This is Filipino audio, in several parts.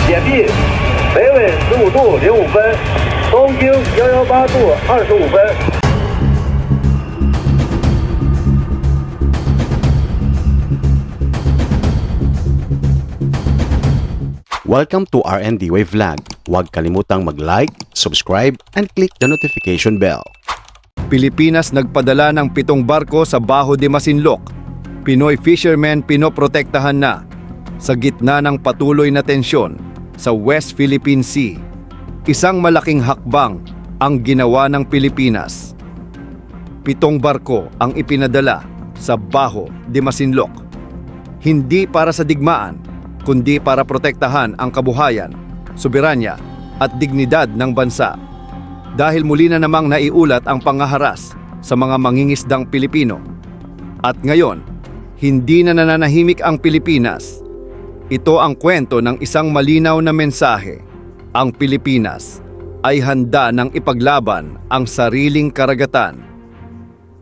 解闭，北纬15度05分，东经118度25分。Welcome to RND Wave Vlog. Huwag kalimutang mag-like, subscribe, and click the notification bell. Pilipinas nagpadala ng 7 barko sa Baho de Masinloc. Pinoy fishermen pinoprotektahan na sa gitna ng patuloy na tensyon sa West Philippine Sea. Isang malaking hakbang ang ginawa ng Pilipinas. 7 barko ang ipinadala sa Baho de Masinloc. Hindi para sa digmaan, kundi para protektahan ang kabuhayan, soberanya at dignidad ng bansa. Dahil muli na namang naiulat ang pangaharas sa mga mangingisdang Pilipino. At ngayon, hindi na nananahimik ang Pilipinas. Ito ang kwento ng isang malinaw na mensahe. Ang Pilipinas ay handa ng ipaglaban ang sariling karagatan.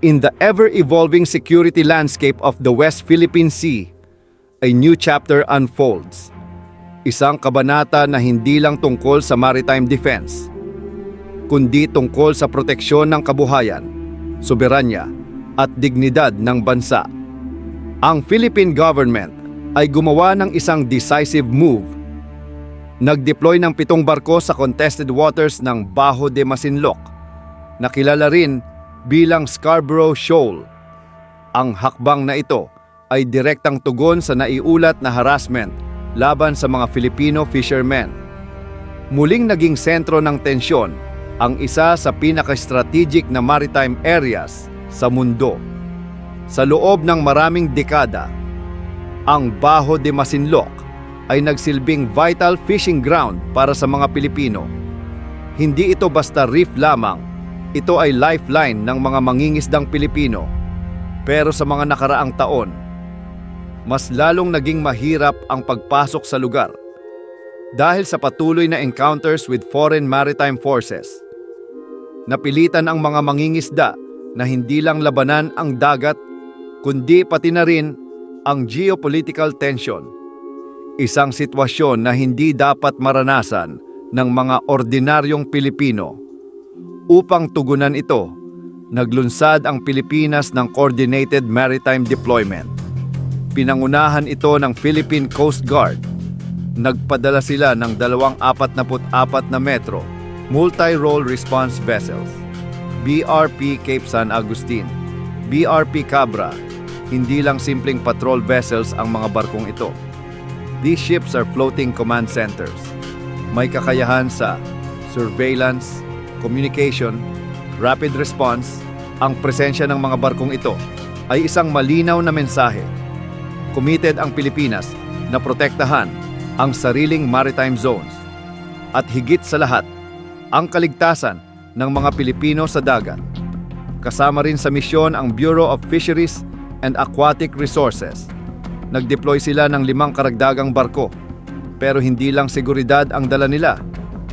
In the ever-evolving security landscape of the West Philippine Sea, a new chapter unfolds. Isang kabanata na hindi lang tungkol sa maritime defense, kundi tungkol sa proteksyon ng kabuhayan, soberanya at dignidad ng bansa. Ang Philippine government ay gumawa ng isang decisive move. Nag-deploy ng 7 barko sa contested waters ng Baho de Masinloc, na kilala rin bilang Scarborough Shoal. Ang hakbang na ito ay direktang tugon sa naiulat na harassment laban sa mga Filipino fishermen. Muling naging sentro ng tensyon ang isa sa pinaka-strategic na maritime areas sa mundo. Sa loob ng maraming dekada, ang Baho de Masinloc ay nagsilbing vital fishing ground para sa mga Pilipino. Hindi ito basta reef lamang, ito ay lifeline ng mga mangingisdang Pilipino. Pero sa mga nakaraang taon, mas lalong naging mahirap ang pagpasok sa lugar dahil sa patuloy na encounters with foreign maritime forces. Napilitan ang mga mangingisda na hindi lang labanan ang dagat, kundi pati na rin ang geopolitical tension. Isang sitwasyon na hindi dapat maranasan ng mga ordinaryong Pilipino. Upang tugunan ito, naglunsad ang Pilipinas ng Coordinated Maritime Deployment. Pinangunahan ito ng Philippine Coast Guard. Nagpadala sila ng 244 na metro multi-role response vessels, BRP Cape San Agustin, BRP Cabra. Hindi lang simpleng patrol vessels ang mga barkong ito. These ships are floating command centers. May kakayahan sa surveillance, communication, rapid response. Ang presensya ng mga barkong ito ay isang malinaw na mensahe. Committed ang Pilipinas na protektahan ang sariling maritime zones at higit sa lahat, ang kaligtasan ng mga Pilipino sa dagat. Kasama rin sa misyon ang Bureau of Fisheries and Aquatic Resources. Nag-deploy sila ng 5 karagdagang barko, pero hindi lang seguridad ang dala nila.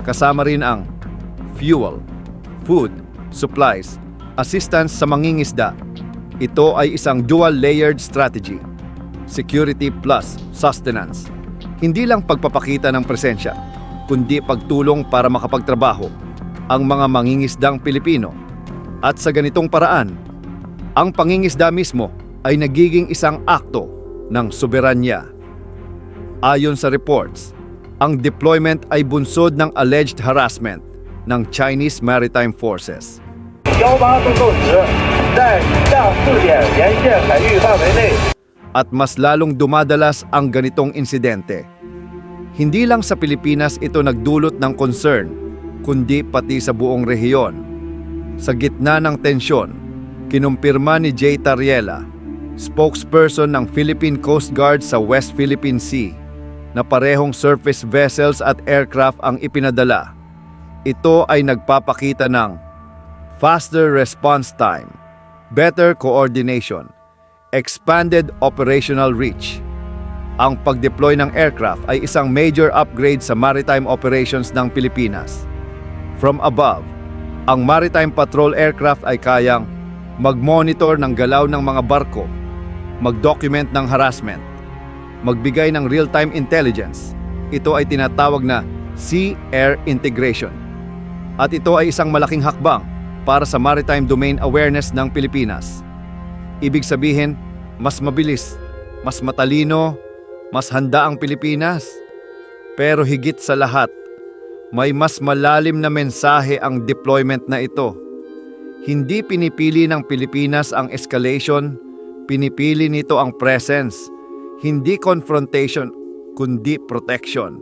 Kasama rin ang fuel, food, supplies, assistance sa mangingisda. Ito ay isang dual-layered strategy. Security plus sustenance. Hindi lang pagpapakita ng presensya, kundi pagtulong para makapagtrabaho ang mga mangingisdang Pilipino. At sa ganitong paraan, ang pangingisda mismo ay nagiging isang akto ng soberanya. Ayon sa reports, ang deployment ay bunsod ng alleged harassment ng Chinese Maritime Forces. 18度购时，在以下4点沿线海域范围内。 At mas lalong dumadalas ang ganitong insidente. Hindi lang sa Pilipinas ito nagdulot ng concern, kundi pati sa buong rehiyon. Sa gitna ng tensyon, kinumpirma ni Jay Tariela, spokesperson ng Philippine Coast Guard sa West Philippine Sea, na parehong surface vessels at aircraft ang ipinadala. Ito ay nagpapakita ng faster response time, better coordination, expanded operational reach. Ang pag-deploy ng aircraft ay isang major upgrade sa maritime operations ng Pilipinas. From above, ang maritime patrol aircraft ay kayang mag-monitor ng galaw ng mga barko, mag-document ng harassment, magbigay ng real-time intelligence, Ito ay tinatawag na Sea-Air Integration. At ito ay isang malaking hakbang para sa maritime domain awareness ng Pilipinas. Ibig sabihin, mas mabilis, mas matalino, mas handa ang Pilipinas. Pero higit sa lahat, may mas malalim na mensahe ang deployment na ito. Hindi pinipili ng Pilipinas ang escalation, pinipili nito ang presence. Hindi confrontation, kundi protection.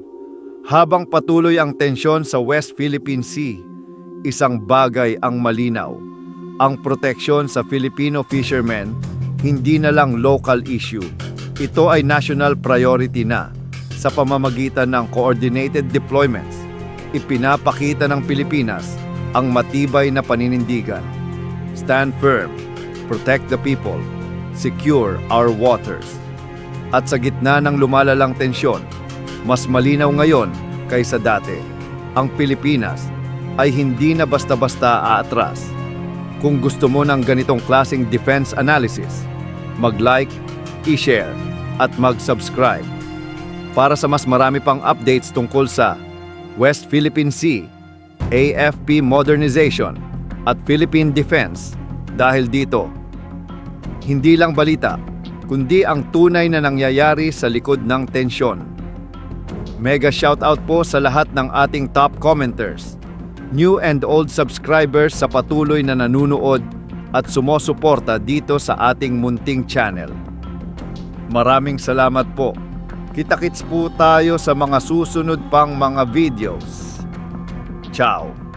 Habang patuloy ang tensyon sa West Philippine Sea, isang bagay ang malinaw. Ang proteksyon sa Filipino fishermen, hindi na lang local issue. Ito ay national priority na. Sa pamamagitan ng coordinated deployments, ipinapakita ng Pilipinas ang matibay na paninindigan. Stand firm, protect the people, secure our waters. At sa gitna ng lumalalang tensyon, mas malinaw ngayon kaysa dati. Ang Pilipinas ay hindi na basta-basta aatras. Kung gusto mo ng ganitong klaseng defense analysis, mag-like, i-share, at mag-subscribe. Para sa mas marami pang updates tungkol sa West Philippine Sea, AFP modernization, at Philippine defense, dahil dito, hindi lang balita, kundi ang tunay na nangyayari sa likod ng tensyon. Mega shoutout po sa lahat ng ating top commenters, new and old subscribers sa patuloy na nanunood at sumusuporta dito sa ating munting channel. Maraming salamat po. Kita-kits po tayo sa mga susunod pang mga videos. Ciao!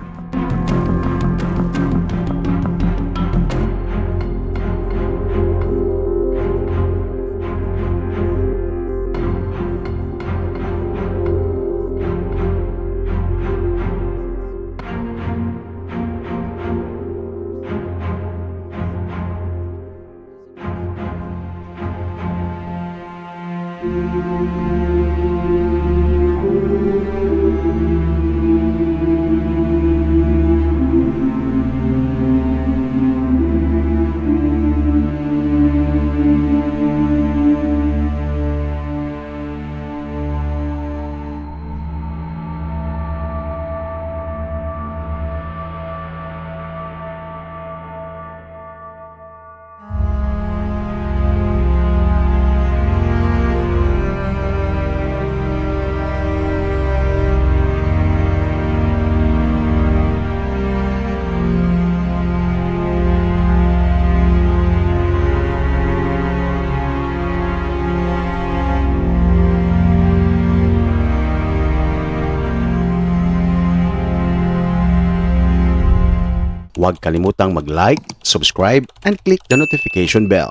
Huwag kalimutang mag-like, subscribe, and click the notification bell